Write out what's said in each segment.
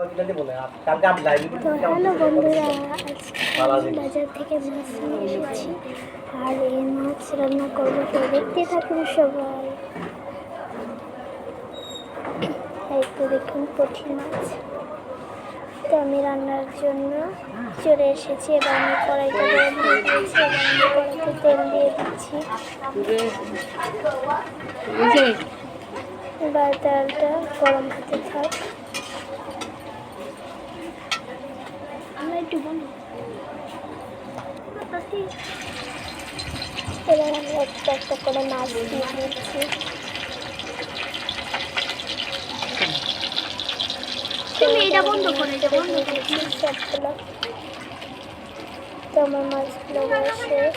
Hello বন্ধুরা, আজকে বাজার থেকে মাছ নিয়ে এসেছি আর এই মাছ রান্না করবো, তো দেখতে থাকুন সবাই। এই তো দেখুন পুঁটি মাছ। তো আমি রান্নার জন্য চলে এসেছি। এবার আমি কড়াইটা গরম হয়ে দিয়েছি, এবার আমি কড়াইতে তেল দিয়ে দিচ্ছি। এবার তেলটা গরম হতে থাক। এবার আমি একটা একটা করে মাছ দিয়ে দিচ্ছি। সবগুলো তো আমার মাছগুলো শেষ।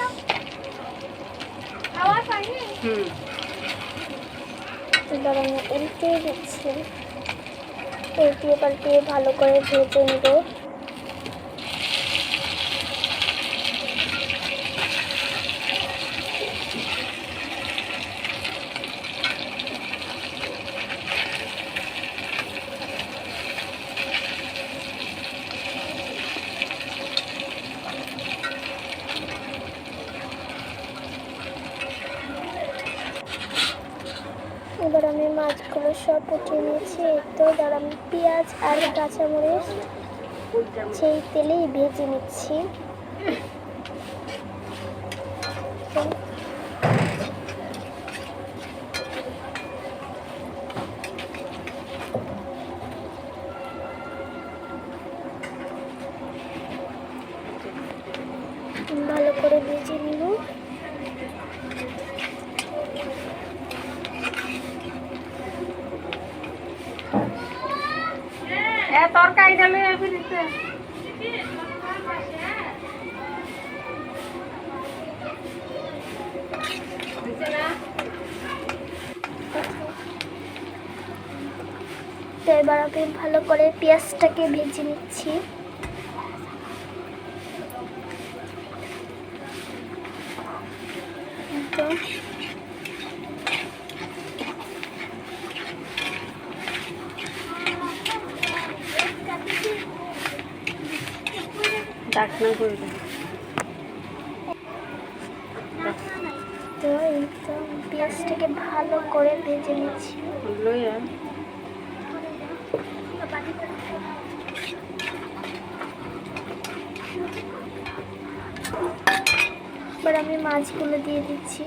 এবার আমি উল্টে দিচ্ছি, উল্টিয়ে পাল্টিয়ে ভালো করে ভেজে নেব। এবার আমি মাছগুলো সব উঠিয়ে নিয়েছি। তো এবার আমি পেঁয়াজ আর কাঁচামরিচ সেই তেলেই ভেজে নিচ্ছি। ভালো করে ভেজে নিব। তরকারি ডালে ফিরিতে তো এবার আমি ভালো করে পেঁয়াজটাকে ভেজে নিচ্ছি। তো ডাকনা করে তো এই তো পেঁয়াজটাকে ভালো করে ভেজে নিচ্ছি। এবার আমি মাছগুলো দিয়ে দিচ্ছি।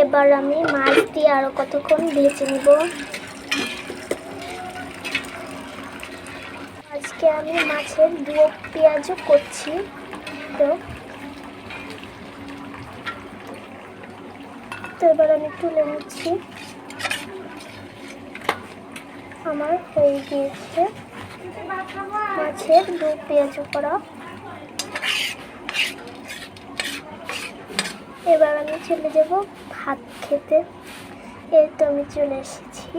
এবার আমি মাছ দিয়ে আরো কতক্ষণ ভেজে নিব। আজকে আমি মাছের দুটো পেঁয়াজও করছি। তো এবার আমি তুলে নিচ্ছি। আমার হয়ে গিয়েছে মাছের দু পেঁয়াজ করা। এবার আমি চলে যাব ভাত খেতে। এই তো আমি চলে এসেছি।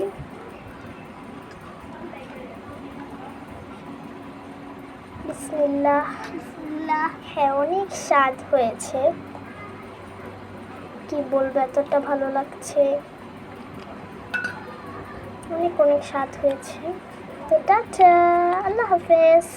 বিসমিল্লাহ। হ্যাঁ, অনেক স্বাদ হয়েছে, কি বলবো, এতটা ভালো লাগছে, অনেক অনেক স্বাদ হয়েছে। তো টাটা, আল্লাহ হাফেজ।